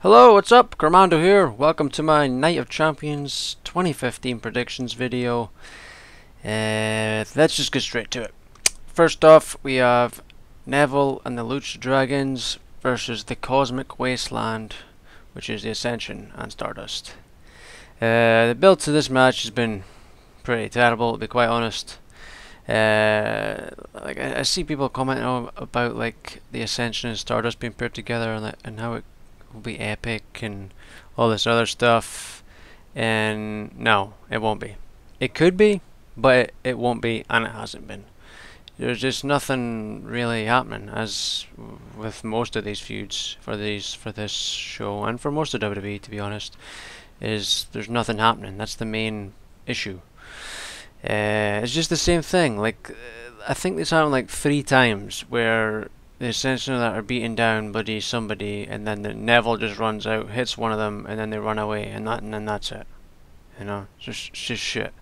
Hello, what's up? Gormando here. Welcome to my Night of Champions 2015 predictions video. Let's just get straight to it. First off, we have Neville and the Lucha Dragons versus the Cosmic Wasteland, which is the Ascension and Stardust. The build to this match has been pretty terrible, to be quite honest. I see people commenting about like the Ascension and Stardust being put together and how it will be epic and all this other stuff, and no, it won't be. It could be, but it won't be, and it hasn't been. There's just nothing really happening, as with most of these feuds for this show and for most of WWE, to be honest. There's nothing happening. That's the main issue. It's just the same thing. Like I think this happened like 3 times where the Ascension are beating down bloody somebody, and then the Neville just runs out, hits one of them, and then they run away, and then that's it. You know, just shit.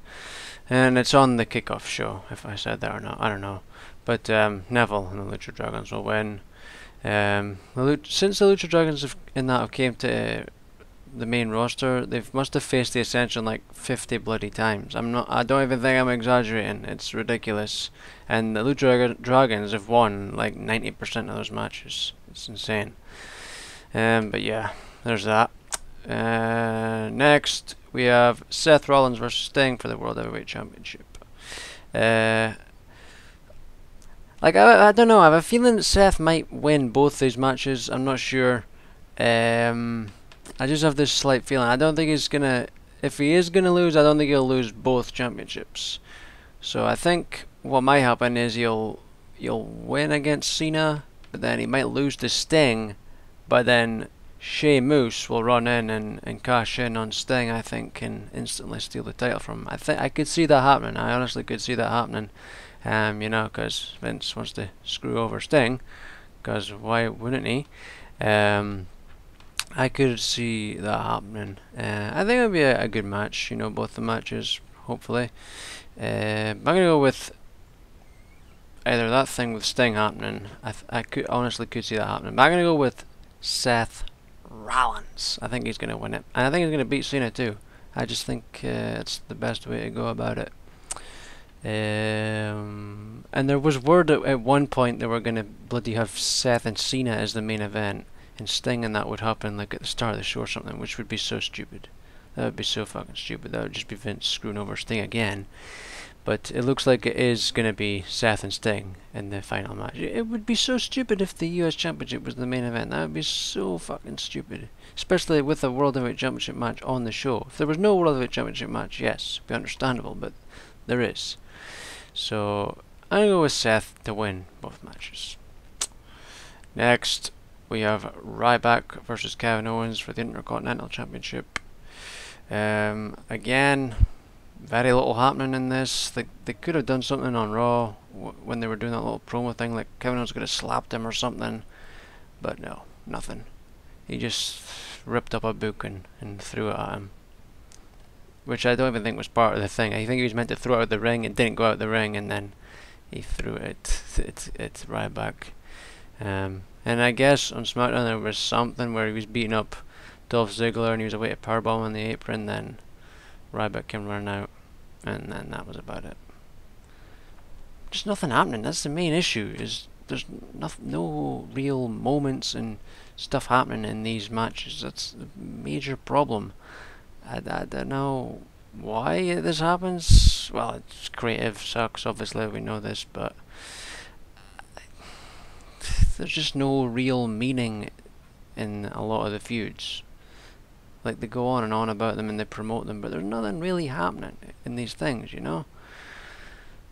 And it's on the kickoff show, if I said that or not, I don't know. But Neville and the Lucha Dragons will win. Since the Lucha Dragons have came to the main roster, they must have faced the Ascension like 50 bloody times. I don't even think I'm exaggerating. It's ridiculous. And the Lucha Dragons have won like 90% of those matches. It's insane. But yeah, there's that. Next, we have Seth Rollins versus Sting for the World Heavyweight Championship. I don't know. I have a feeling Seth might win both these matches. I'm not sure. I just have this slight feeling. I don't think he's gonna. If he is gonna lose, I don't think he'll lose both championships. So I think what might happen is he'll win against Cena, but then he might lose to Sting. But then Sheamus will run in and cash in on Sting, I think, and instantly steal the title from him. I could see that happening. I honestly could see that happening. You know, because Vince wants to screw over Sting. Because why wouldn't he? I could see that happening. I think it'll be a good match, you know, both the matches, hopefully. I'm going to go with either that thing with Sting happening. I honestly could see that happening. But I'm going to go with Seth Rollins. I think he's going to win it. And I think he's going to beat Cena too. I just think it's the best way to go about it. And there was word at one point they were going to bloody have Seth and Cena as the main event. And Sting and that would happen like at the start of the show or something, which would be so stupid. That would be so fucking stupid. That would just be Vince screwing over Sting again. But it looks like it is going to be Seth and Sting in the final match. It would be so stupid if the US Championship was the main event. That would be so fucking stupid. Especially with a World Heavyweight Championship match on the show. If there was no World Heavyweight Championship match, yes, it'd be understandable, but there is. So I'm going to go with Seth to win both matches. Next, we have Ryback versus Kevin Owens for the Intercontinental Championship. Again, very little happening in this. They could have done something on Raw when they were doing that little promo thing, like Kevin Owens could have slapped him or something. But no, nothing. He just ripped up a book and threw it at him. Which I don't even think was part of the thing. I think he was meant to throw it out the ring and didn't go out the ring, and then he threw it at Ryback. And I guess on SmackDown there was something where he was beating up Dolph Ziggler and he was away to powerbomb on the apron, then Ryback came running out, and then that was about it. Just nothing happening. That's the main issue, is there's no real moments and stuff happening in these matches. That's the major problem. I don't know why this happens. Well, it's creative sucks, obviously, we know this, but there's just no real meaning in a lot of the feuds. Like, they go on and on about them and they promote them, but there's nothing really happening in these things, you know?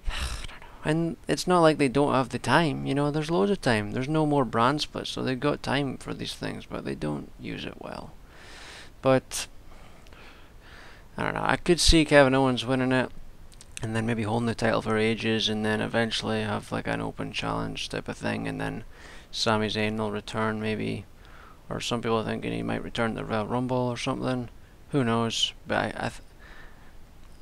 I don't know. And it's not like they don't have the time, you know, there's loads of time. There's no more brand splits, so they've got time for these things, but they don't use it well. But I don't know, I could see Kevin Owens winning it, and then maybe holding the title for ages, and then eventually have like an open challenge type of thing, and then Sami Zayn will return maybe, or some people are thinking he might return to the Royal Rumble or something. Who knows? But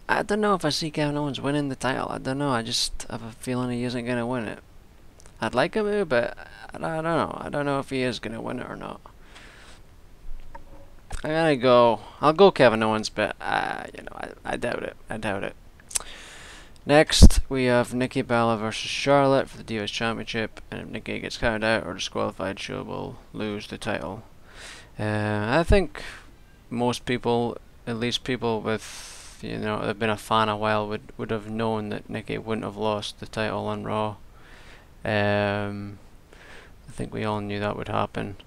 I don't know if I see Kevin Owens winning the title. I don't know. I just have a feeling he isn't going to win it. I'd like him to, but I don't know. I don't know if he is going to win it or not. I'll go Kevin Owens, but I doubt it. I doubt it. Next, we have Nikki Bella versus Charlotte for the Divas Championship, and if Nikki gets counted out or disqualified, she will lose the title. I think most people, at least people with, that have been a fan a while, would have known that Nikki wouldn't have lost the title on Raw. I think we all knew that would happen.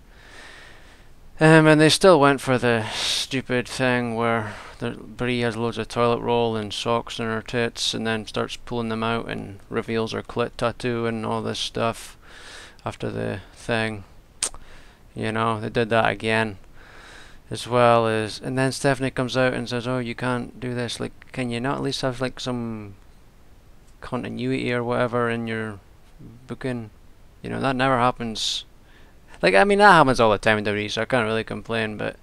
And they still went for the stupid thing where Brie has loads of toilet roll and socks in her tits and then starts pulling them out and reveals her clit tattoo and all this stuff after the thing. They did that again. As well as, and then Stephanie comes out and says, "Oh, you can't do this. Like, can you not at least have like some continuity or whatever in your booking?" That never happens. Like, I mean, that happens all the time in WWE, so I can't really complain. But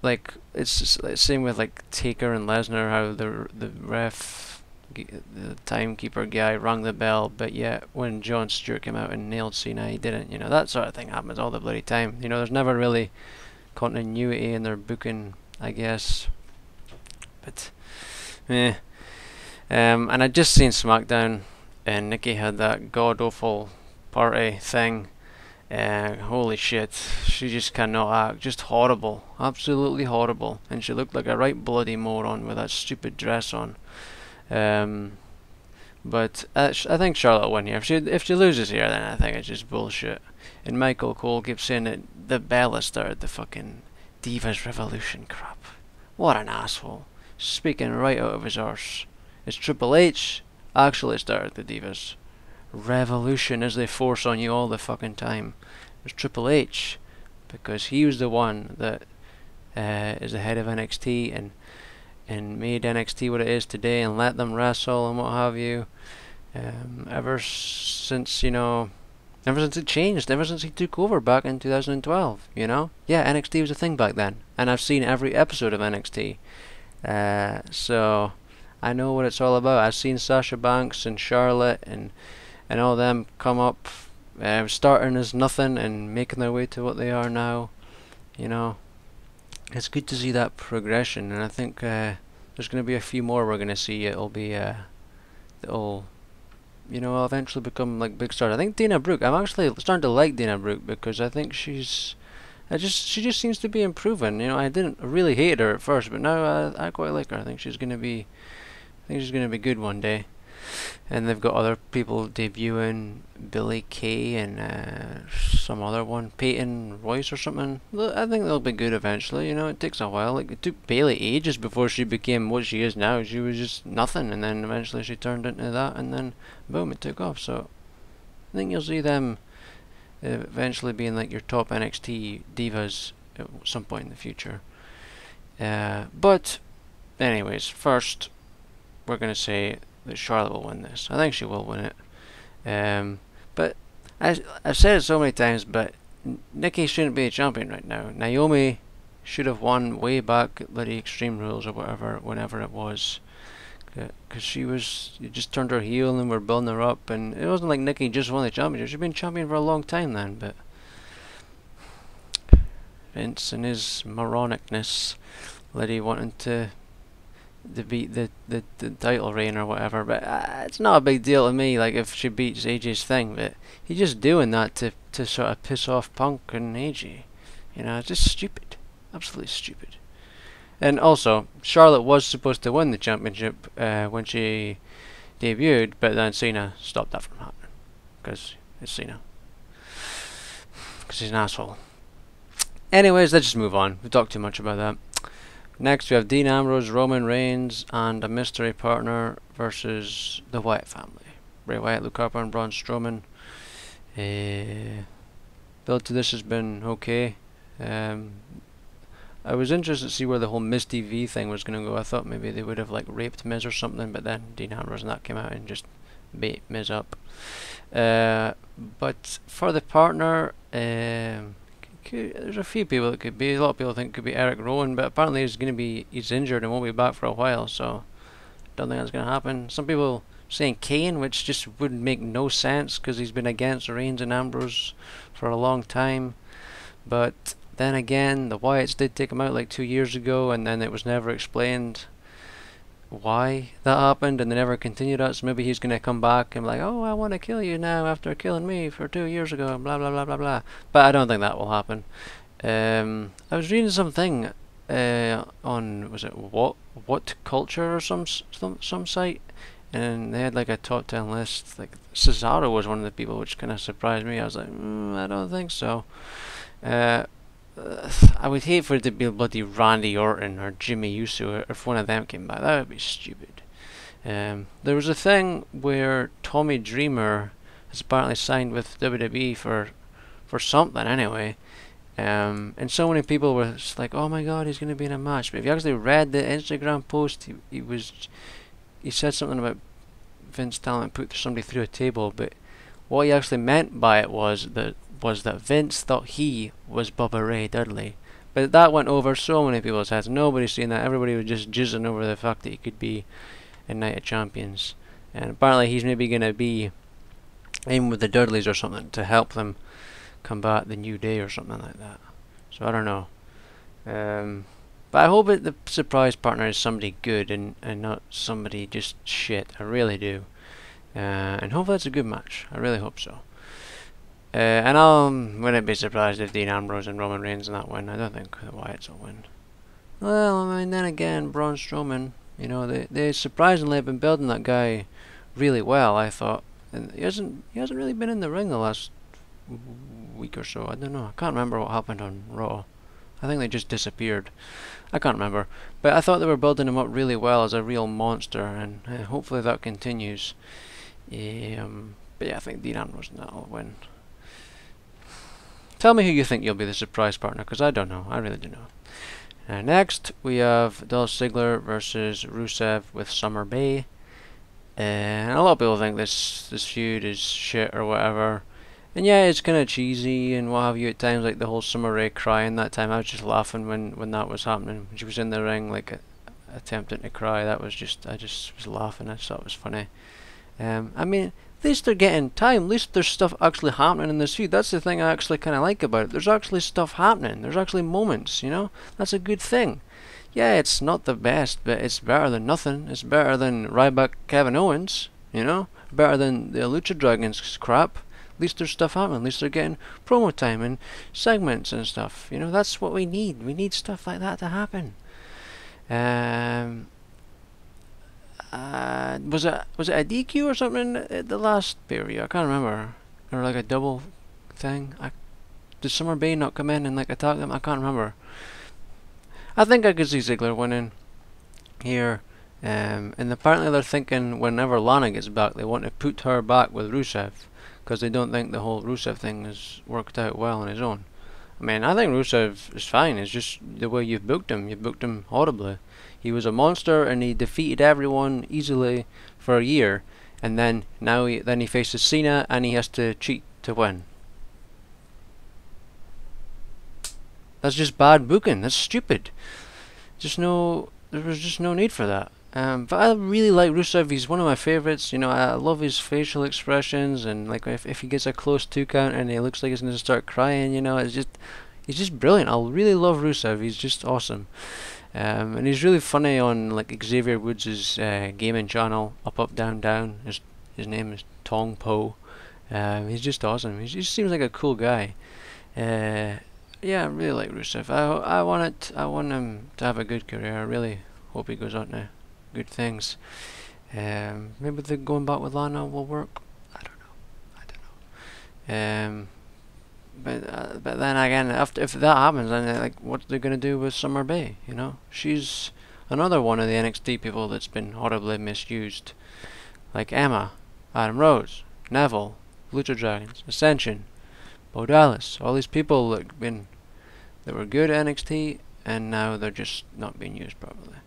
like, it's just the same with like Taker and Lesnar, how the ref, the timekeeper guy, rang the bell, but yet when Jon Stewart came out and nailed Cena, he didn't. That sort of thing happens all the bloody time. There's never really continuity in their booking, I guess. But and I just seen SmackDown, and Nikki had that god awful party thing. Holy shit, she just cannot act. Just horrible, absolutely horrible. And she looked like a right bloody moron with that stupid dress on. But I think Charlotte will win here. If she loses here, then I think it's just bullshit. And Michael Cole keeps saying that the Bella started the fucking Divas Revolution crap. What an asshole. Speaking right out of his arse. It's Triple H actually started the Divas Revolution, as they force on you all the fucking time. It's Triple H, because he was the one that is the head of NXT and made NXT what it is today and let them wrestle and what have you. Ever since it changed, ever since he took over back in 2012, Yeah, NXT was a thing back then, and I've seen every episode of NXT. So I know what it's all about. I've seen Sasha Banks and Charlotte and all them come up, starting as nothing and making their way to what they are now. It's good to see that progression, and I think there's going to be a few more we're going to see. It'll be that'll will eventually become like big stars. I think Dana Brooke. I'm actually starting to like Dana Brooke because I think she just seems to be improving. I didn't really hate her at first, but now I quite like her. I think she's going to be good one day. And they've got other people debuting, Billy Kay and some other one, Peyton Royce or something. I think they'll be good eventually. It takes a while. Like, it took Bayley ages before she became what she is now. She was just nothing, and then eventually she turned into that, and then boom, it took off. So I think you'll see them eventually being like your top NXT divas at some point in the future. But anyways, first we're gonna say that Charlotte will win this. I think she will win it. But I've said it so many times, but Nikki shouldn't be a champion right now. Naomi should have won way back at the Extreme Rules or whatever, whenever it was. Because you just turned her heel and we're building her up, and it wasn't like Nikki just won the championship. She'd been champion for a long time then, but Vince and his moronicness, Liddy wanting to beat the title reign or whatever, but it's not a big deal to me, like if she beats AJ's thing, but he's just doing that to sort of piss off Punk and AJ. It's just stupid, absolutely stupid. And also, Charlotte was supposed to win the championship when she debuted, but then Cena stopped that from happening, because it's Cena, because he's an asshole. Anyways, let's just move on. We've talked too much about that. Next we have Dean Ambrose, Roman Reigns, and a mystery partner versus the Wyatt family. Bray Wyatt, Luke Harper, and Braun Strowman. Build to this has been okay. I was interested to see where the whole Miz TV thing was going to go. I thought maybe they would have like raped Miz or something, but then Dean Ambrose and that came out and just bait Miz up. But for the partner, there's a few people it could be. A lot of people think it could be Eric Rowan, but apparently he's injured and won't be back for a while, so don't think that's going to happen. Some people saying Kane, which just would make no sense because he's been against Reigns and Ambrose for a long time. But then again, the Wyatts did take him out like 2 years ago, and then it was never explained why that happened, and they never continued that. So maybe he's gonna come back and be like, "Oh, I want to kill you now after killing me for 2 years ago," blah blah blah blah blah. But I don't think that will happen. I was reading something on, was it what culture or some site, and they had like a top 10 list. Like Cesaro was one of the people, which kind of surprised me. I was like, I don't think so. I would hate for it to be bloody Randy Orton or Jimmy Uso if one of them came back. That would be stupid. There was a thing where Tommy Dreamer has apparently signed with WWE for something anyway. And so many people were just like, "Oh my God, he's going to be in a match." But if you actually read the Instagram post, he said something about Vince telling him to put somebody through a table. But what he actually meant by it was that Vince thought he was Bubba Ray Dudley. But that went over so many people's heads. Nobody's seen that. Everybody was just jizzing over the fact that he could be in Night of Champions. And apparently he's maybe going to be in with the Dudleys or something to help them combat the New Day or something like that. So I don't know. But I hope the surprise partner is somebody good and not somebody just shit. I really do. And hopefully it's a good match. I really hope so. And I wouldn't be surprised if Dean Ambrose and Roman Reigns in that win. I don't think the Wyatts will win. Well, I mean, then again, Braun Strowman, you know, they surprisingly have been building that guy really well, I thought. And he hasn't really been in the ring the last week or so. I don't know. I can't remember what happened on Raw. I think they just disappeared. I can't remember. But I thought they were building him up really well as a real monster, and hopefully that continues. But yeah, I think Dean Ambrose and that will win. Tell me who you think you'll be the surprise partner, because I don't know. I really don't know. Next, we have Dolph Ziggler versus Rusev with Summer Bay. And a lot of people think this feud is shit or whatever. And yeah, it's kind of cheesy and what have you at times, like the whole Summer Rae crying that time. I was just laughing when that was happening. When she was in the ring, like attempting to cry. That was just, I just was laughing. I thought it was funny. I mean, at least they're getting time. At least there's stuff actually happening in this feud. That's the thing I actually kind of like about it. There's actually stuff happening. There's actually moments, you know? That's a good thing. Yeah, it's not the best, but it's better than nothing. It's better than Ryback Kevin Owens, you know? Better than the Lucha Dragons crap. At least there's stuff happening. At least they're getting promo time and segments and stuff. You know, that's what we need. We need stuff like that to happen. Was it a DQ or something at the last pay-per-view? I can't remember. Or like a double thing. Did Summer Bay not come in and like attack them? I can't remember. I think I could see Ziggler winning here. And apparently they're thinking whenever Lana gets back, they want to put her back with Rusev, because they don't think the whole Rusev thing has worked out well on his own. I mean, I think Rusev is fine. It's just the way you've booked him. You've booked him horribly. He was a monster and he defeated everyone easily for a year, and then he faces Cena and he has to cheat to win. That's just bad booking. That's stupid. There was just no need for that. But I really like Rusev. He's one of my favorites. You know, I love his facial expressions, and like if he gets a close 2 count and he looks like he's going to start crying, you know, he's just brilliant. I really love Rusev. He's just awesome. And he's really funny on like Xavier Woods' gaming channel, Up Up Down Down. His name is Tong Po. He's just awesome. He just seems like a cool guy. Yeah, I really like Rusev. I want him to have a good career. I really hope he goes on to good things. Maybe the going back with Lana will work. I don't know. But then again, if that happens, then like what they're gonna do with Summer Bay? You know, she's another one of the NXT people that's been horribly misused, like Emma, Adam Rose, Neville, Lucha Dragons, Ascension, Bo Dallas, all these people that were good at NXT, and now they're just not being used properly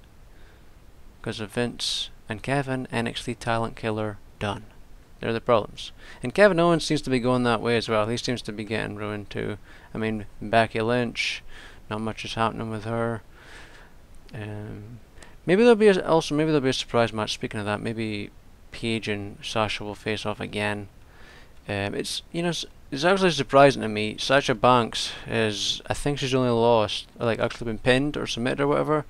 because of Vince and Kevin. NXT talent killer, done. They're the problems. And Kevin Owens seems to be going that way as well. He seems to be getting ruined too. I mean, Becky Lynch, not much is happening with her. Maybe there'll be a surprise match. Speaking of that, maybe Paige and Sasha will face off again. It's, you know, it's actually surprising to me. Sasha Banks is, I think she's only lost, or like actually been pinned or submitted or whatever.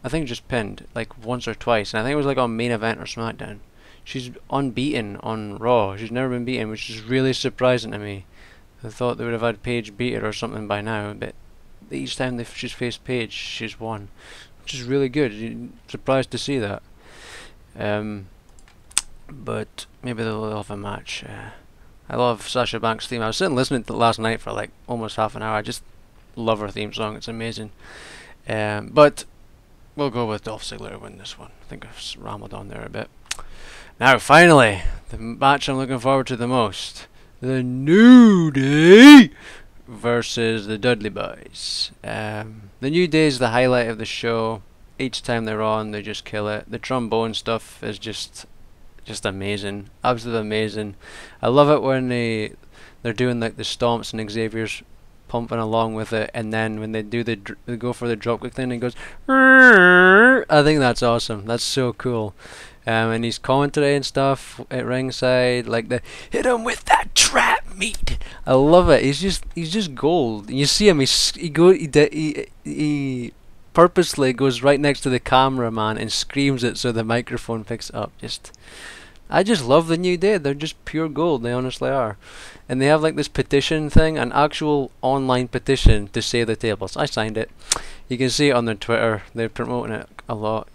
I think just pinned like once or twice, and I think it was like on main event or SmackDown. She's unbeaten on Raw. She's never been beaten, which is really surprising to me. I thought they would have had Paige beat her or something by now, but each time she's faced Paige, she's won, which is really good. You're surprised to see that. But maybe they'll have a match. I love Sasha Banks' theme. I was sitting listening to it last night for like almost half an hour. I just love her theme song. It's amazing. But we'll go with Dolph Ziggler to win this one. I think I've rambled on there a bit. Now, finally, the match I'm looking forward to the most. The New Day versus the Dudley Boys. The New Day is the highlight of the show. Each time they're on, they just kill it. The trombone stuff is just amazing. Absolutely amazing. I love it when they're doing like the stomps and Xavier's pumping along with it, and then when they do they go for the dropkick thing, it goes. I think that's awesome. That's so cool. And he's commentary and stuff at ringside, like the hit him with that trap meat. I love it. He's just gold. You see him. He purposely goes right next to the cameraman and screams it so the microphone picks it up. I just love the New Day. They're just pure gold. They honestly are. And they have like this petition thing, an actual online petition to save the tables. I signed it. You can see it on their Twitter. They're promoting it a lot.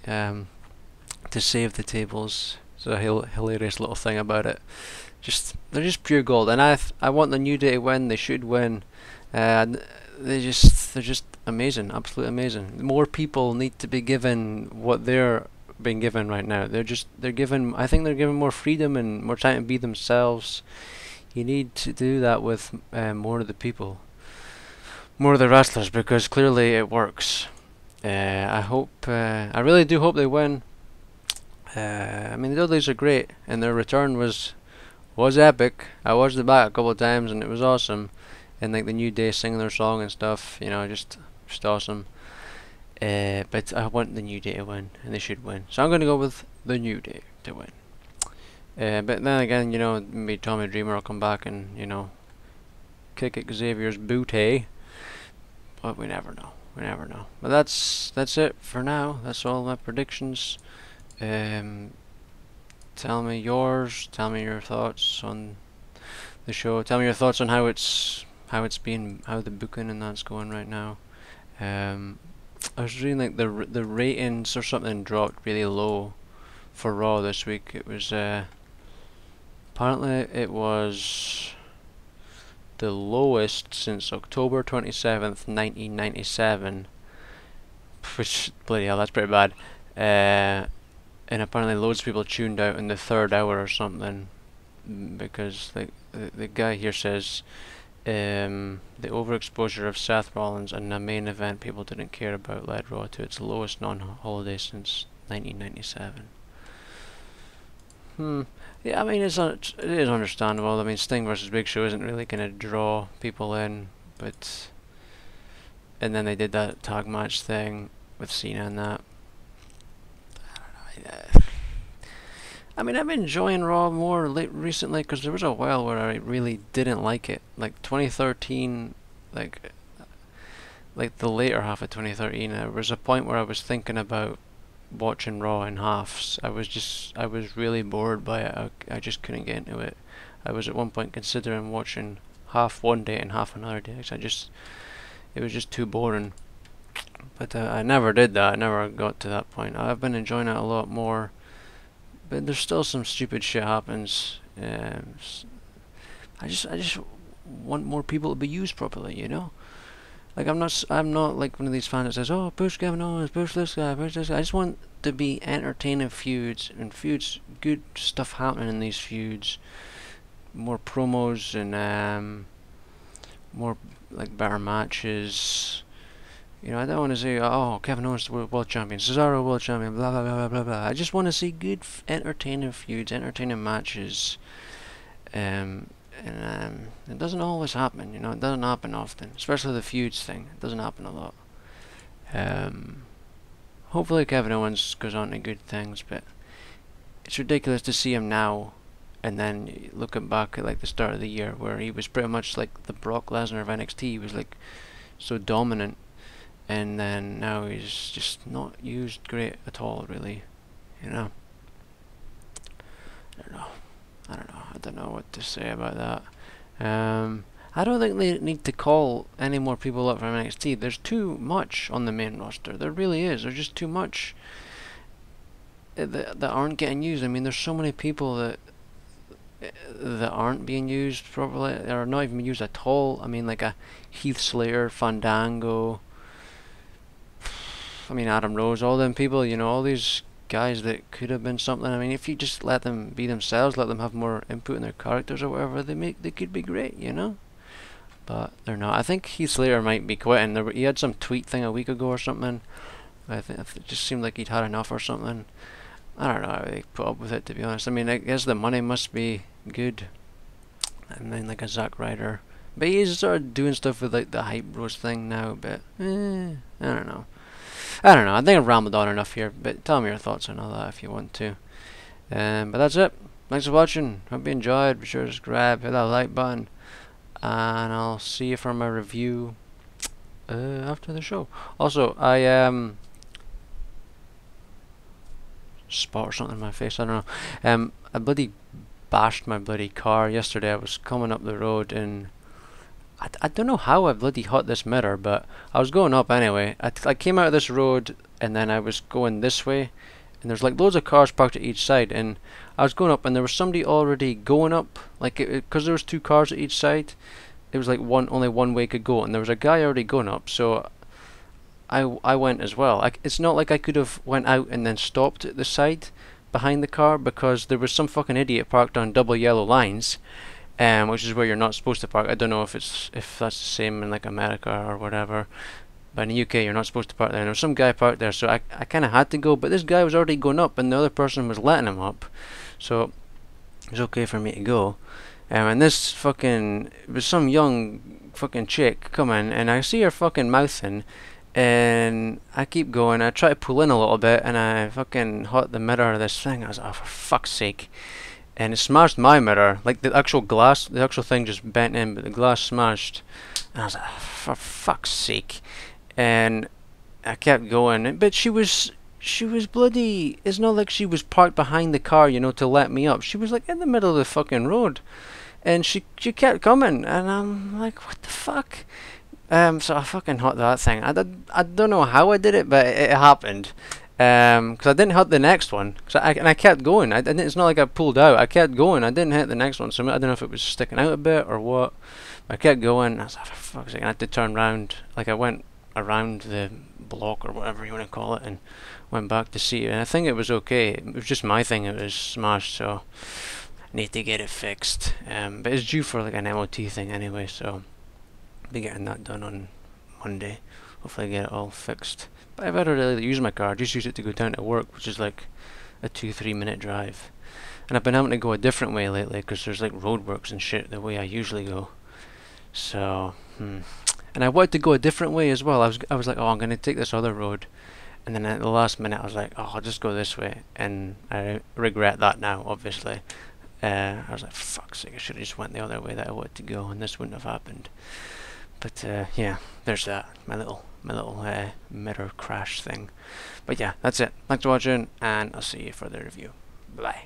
To save the tables. It's a hilarious little thing about it. They're just pure gold, and I want the New Day to win. They should win. They're just amazing, absolutely amazing. More people need to be given what they're being given right now. They're given. I think they're given more freedom and more time to be themselves. You need to do that with more of the people, more of the wrestlers, because clearly it works. I really do hope they win. I mean, the Dudleys are great, and their return was epic. I watched it back a couple of times, and it was awesome. And like the New Day singing their song and stuff, just awesome. But I want the New Day to win, and they should win. So I'm going to go with the New Day to win. But then again, maybe Tommy Dreamer will come back and kick at Xavier's booty. But we never know. We never know. But that's it for now. That's all my predictions. Tell me yours. Tell me your thoughts on the show. Tell me your thoughts on how the booking and that's going right now. I was reading like the ratings or something dropped really low for Raw this week. It was apparently it was the lowest since October 27th, 1997. Which, bloody hell, that's pretty bad. And apparently loads of people tuned out in the third hour or something, because the guy here says the overexposure of Seth Rollins and the main event people didn't care about led Raw to its lowest non-holiday since 1997. Yeah, I mean it is understandable. I mean, Sting versus Big Show isn't really gonna draw people in, but and then they did that tag match thing with Cena and that. I mean, I've been enjoying Raw more recently, because there was a while where I really didn't like it, like 2013, like the later half of 2013. There was a point where I was thinking about watching Raw in halves. I was really bored by it. I just couldn't get into it. I was at one point considering watching half one day and half another day, because it was just too boring. But I never did that. I never got to that point. I've been enjoying it a lot more, but there's still some stupid shit happens. I just want more people to be used properly, Like I'm not like one of these fans that says, "Oh, push Kevin Owens, push this guy, push this guy." I just want to be entertaining feuds, good stuff happening in these feuds, more promos and more like better matches. I don't want to say, "Oh, Kevin Owens world champion, Cesaro world champion," blah blah blah blah blah blah. I just want to see good, entertaining feuds, entertaining matches. It doesn't always happen, It doesn't happen often, especially the feuds thing. It doesn't happen a lot. Hopefully Kevin Owens goes on to good things, but it's ridiculous to see him now and then looking back at like the start of the year where he was pretty much like the Brock Lesnar of NXT. He was like so dominant, and then now he's just not used great at all, really. You know. I don't know. I don't know what to say about that. I don't think they need to call any more people up from NXT. There's too much on the main roster. There really is. There's just too much that aren't getting used. I mean, there's so many people that aren't being used properly, or not even used at all. I mean, like a Heath Slater, Fandango. I mean, Adam Rose, all them people. You know, all these guys that could have been something. I mean, if you just let them be themselves, let them have more input in their characters or whatever, they could be great, you know. But they're not. I think Heath Slater might be quitting. He had some tweet thing a week ago or something. I think it just seemed like he'd had enough or something. I don't know how they put up with it, to be honest. I mean, I guess the money must be good. I mean, like a Zack Ryder. But he's sort of doing stuff with like the Hype Bros thing now, but I don't know. I think I've rambled on enough here, but tell me your thoughts on all that if you want to. But that's it. Thanks for watching. Hope you enjoyed. Be sure to subscribe, hit that like button, and I'll see you for my review after the show. Also, I spot or something in my face, I don't know. I bloody bashed my bloody car yesterday. I was coming up the road and I don't know how I bloody hit this mirror, but I was going up anyway. I came out of this road and then I was going this way, and there's like loads of cars parked at each side, and I was going up and there was somebody already going up, like because there was two cars at each side. It was like only one way could go, and there was a guy already going up, so I went as well. It's not like I could have went out and then stopped at the side behind the car, because there was some fucking idiot parked on double yellow lines, which is where you're not supposed to park. I don't know if that's the same in like America or whatever, but in the UK you're not supposed to park there. And there was some guy parked there, so I kind of had to go, but this guy was already going up and the other person was letting him up, so it was okay for me to go. And this fucking, it was some young fucking chick coming, and I see her fucking mouthing, and I keep going. I try to pull in a little bit, and I fucking hit the mirror of this thing. I was like, oh, for fuck's sake. And it smashed my mirror. Like the actual glass, the actual thing just bent in, but the glass smashed. And I was like, oh, for fuck's sake. And I kept going. But she was bloody, it's not like she was parked behind the car, you know, to let me up. She was like in the middle of the fucking road. And she kept coming, and I'm like, what the fuck? So I fucking hit that thing. I don't know how I did it, but it happened. Because I didn't hit the next one. And I kept going. It's not like I pulled out. I kept going. I didn't hit the next one. So I don't know if it was sticking out a bit or what. But I kept going. I was like, for fuck's sake. I had to turn around. Like I went around the block or whatever you want to call it, and went back to see it. And I think it was okay. It was just my thing. It was smashed. So I need to get it fixed. But it's due for like an MOT thing anyway. So be getting that done on Monday. Hopefully get it all fixed. But I've ever really used my car. I just use it to go down to work, which is like a 2-3 minute drive. And I've been having to go a different way lately because there's like roadworks and shit the way I usually go. So and I wanted to go a different way as well. I was like, oh, I'm gonna take this other road, and then at the last minute I was like, oh, I'll just go this way, and I regret that now, obviously. I was like, fuck's sake, I should have just went the other way that I wanted to go, and this wouldn't have happened. But yeah, there's that, my little mirror crash thing. But yeah, that's it. Thanks for watching, and I'll see you for the review. Bye.